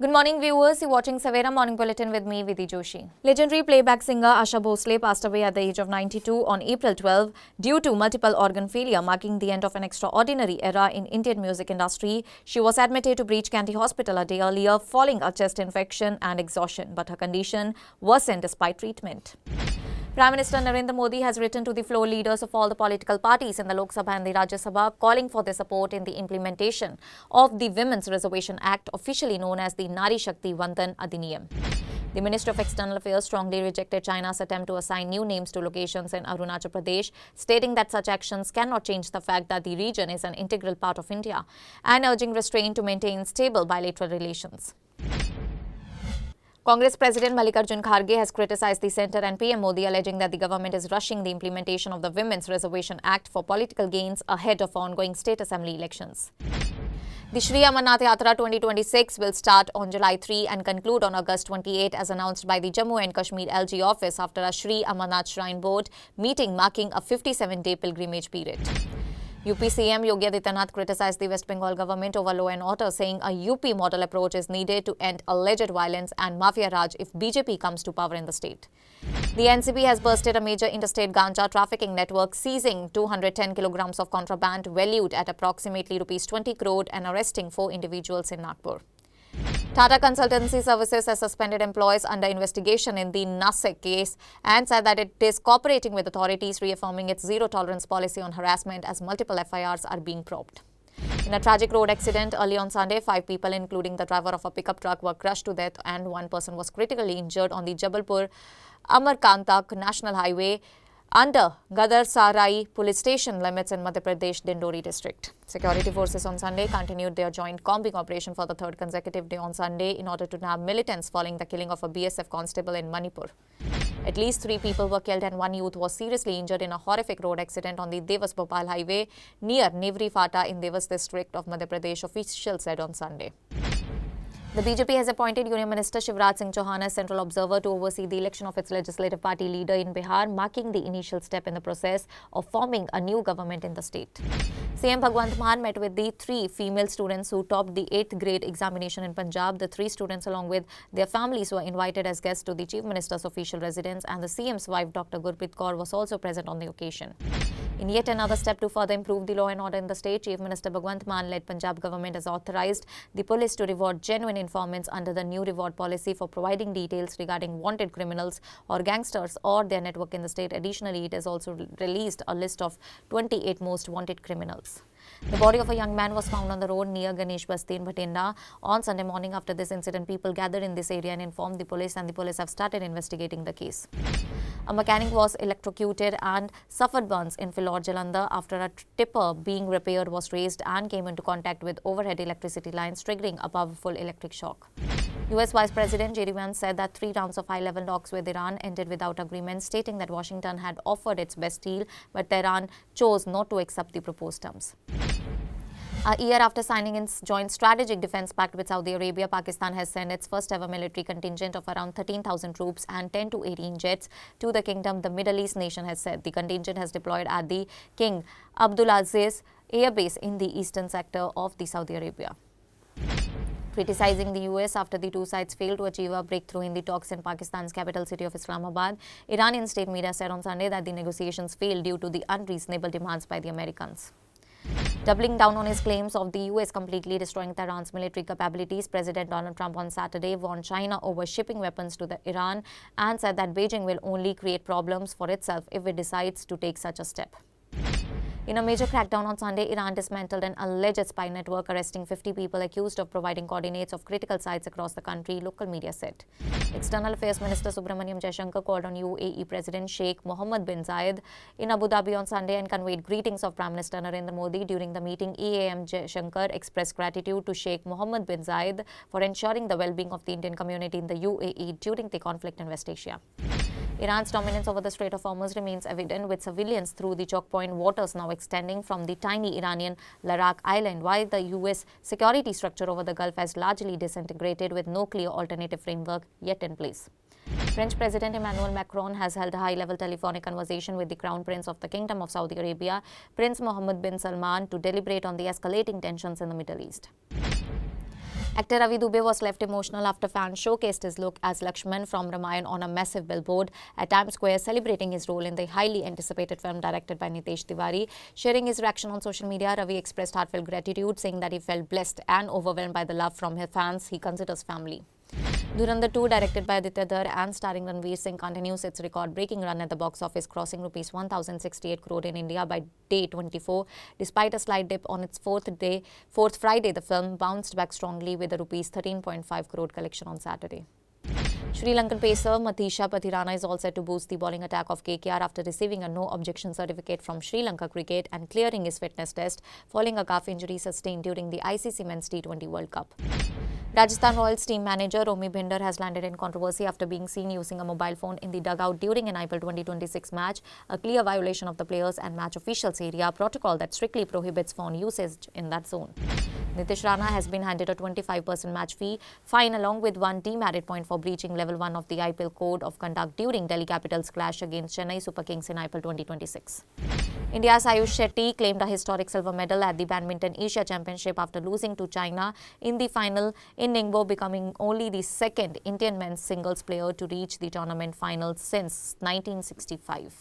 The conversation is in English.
Good morning viewers, you're watching Savera Morning Bulletin with me, Vidhi Joshi. Legendary playback singer Asha Bhosle passed away at the age of 92 on April 12 due to multiple organ failure, marking the end of an extraordinary era in Indian music industry. She was admitted to Breach Candy Hospital a day earlier following a chest infection and exhaustion, but her condition worsened despite treatment. Prime Minister Narendra Modi has written to the floor leaders of all the political parties in the Lok Sabha and the Rajya Sabha calling for their support in the implementation of the Women's Reservation Act, officially known as the Nari Shakti Vandan Adhiniyam. The Minister of External Affairs strongly rejected China's attempt to assign new names to locations in Arunachal Pradesh, stating that such actions cannot change the fact that the region is an integral part of India, and urging restraint to maintain stable bilateral relations. Congress President Mallikarjun Kharge has criticized the centre and PM Modi, alleging that the government is rushing the implementation of the Women's Reservation Act for political gains ahead of ongoing state assembly elections. The Shri Amarnath Yatra 2026 will start on July 3 and conclude on August 28 as announced by the Jammu and Kashmir LG office after a Shri Amarnath Shrine Board meeting marking a 57-day pilgrimage period. UP CM Yogi Adityanath criticized the West Bengal government over law and order, saying a UP model approach is needed to end alleged violence and mafia raj if BJP comes to power in the state. The NCB has busted a major interstate ganja trafficking network, seizing 210 kilograms of contraband valued at approximately Rs 20 crore and arresting 4 individuals in Nagpur. Tata Consultancy Services has suspended employees under investigation in the Nasik case and said that it is cooperating with authorities, reaffirming its zero-tolerance policy on harassment as multiple FIRs are being probed. In a tragic road accident early on Sunday, 5 people, including the driver of a pickup truck, were crushed to death and 1 person was critically injured on the Jabalpur-Amarkantak National Highway under Gadar Sarai police station limits in Madhya Pradesh, Dindori district. Security forces on Sunday continued their joint combing operation for the third consecutive day on Sunday in order to nab militants following the killing of a BSF constable in Manipur. At least 3 people were killed and 1 youth was seriously injured in a horrific road accident on the Devas-Bhopal highway near Nivri Fata in Devas district of Madhya Pradesh, officials said on Sunday. The BJP has appointed Union Minister Shivraj Singh Chauhan as central observer to oversee the election of its legislative party leader in Bihar, marking the initial step in the process of forming a new government in the state. CM Bhagwant Mann met with the 3 female students who topped the 8th grade examination in Punjab. The 3 students, along with their families, were invited as guests to the Chief Minister's official residence, and the CM's wife, Dr. Gurpreet Kaur, was also present on the occasion. In yet another step to further improve the law and order in the state, Chief Minister Bhagwant Mann-led Punjab government has authorized the police to reward genuine informants under the new reward policy for providing details regarding wanted criminals or gangsters or their network in the state. Additionally, it has also released a list of 28 most wanted criminals. The body of a young man was found on the road near Ganesh Basti in Bhatinda on Sunday morning. After this incident, people gathered in this area and informed the police, and the police have started investigating the case. A mechanic was electrocuted and suffered burns in Philor, Jalandhar after a tipper being repaired was raised and came into contact with overhead electricity lines, triggering a powerful electric shock. US Vice President J.D. Vance said that 3 rounds of high-level talks with Iran ended without agreement, stating that Washington had offered its best deal, but Tehran chose not to accept the proposed terms. A year after signing its joint strategic defense pact with Saudi Arabia, Pakistan has sent its first-ever military contingent of around 13,000 troops and 10 to 18 jets to the kingdom, the Middle East nation has said. The contingent has deployed at the King Abdulaziz Air Base in the eastern sector of the Saudi Arabia. Criticizing the US after the 2 sides failed to achieve a breakthrough in the talks in Pakistan's capital city of Islamabad, Iranian state media said on Sunday that the negotiations failed due to the unreasonable demands by the Americans. Doubling down on his claims of the US completely destroying Tehran's military capabilities, President Donald Trump on Saturday warned China over shipping weapons to Iran and said that Beijing will only create problems for itself if it decides to take such a step. In a major crackdown on Sunday, Iran dismantled an alleged spy network, arresting 50 people accused of providing coordinates of critical sites across the country, local media said. External Affairs Minister Subramaniam Jaishankar called on UAE President Sheikh Mohammed bin Zayed in Abu Dhabi on Sunday and conveyed greetings of Prime Minister Narendra Modi. During the meeting, EAM Jaishankar expressed gratitude to Sheikh Mohammed bin Zayed for ensuring the well-being of the Indian community in the UAE during the conflict in West Asia. Iran's dominance over the Strait of Hormuz remains evident, with surveillance through the choke point waters now extending from the tiny Iranian Larak Island, while the US security structure over the Gulf has largely disintegrated with no clear alternative framework yet in place. French President Emmanuel Macron has held a high-level telephonic conversation with the Crown Prince of the Kingdom of Saudi Arabia, Prince Mohammed bin Salman, to deliberate on the escalating tensions in the Middle East. Actor Ravi Dubey was left emotional after fans showcased his look as Lakshman from Ramayan on a massive billboard at Times Square, celebrating his role in the highly anticipated film directed by Nitesh Tiwari. Sharing his reaction on social media, Ravi expressed heartfelt gratitude, saying that he felt blessed and overwhelmed by the love from his fans he considers family. Durandar 2, directed by Aditya Dhar and starring Ranveer Singh, continues its record-breaking run at the box office, crossing Rs 1,068 crore in India by day 24. Despite a slight dip on its fourth Friday, the film bounced back strongly with a Rs 13.5 crore collection on Saturday. Sri Lankan pacer Mathisha Pathirana is all set to boost the bowling attack of KKR after receiving a no-objection certificate from Sri Lanka Cricket and clearing his fitness test following a calf injury sustained during the ICC Men's T20 World Cup. Rajasthan Royals team manager Romy Binder has landed in controversy after being seen using a mobile phone in the dugout during an IPL 2026 match, a clear violation of the players and match officials area protocol that strictly prohibits phone usage in that zone. Nitish Rana has been handed a 25% match fine along with one demerit point for breaching level 1 of the IPL Code of Conduct during Delhi Capital's clash against Chennai Super Kings in IPL 2026. India's Ayush Shetty claimed a historic silver medal at the Badminton Asia Championship after losing to China in the final in Ningbo, becoming only the second Indian men's singles player to reach the tournament finals since 1965.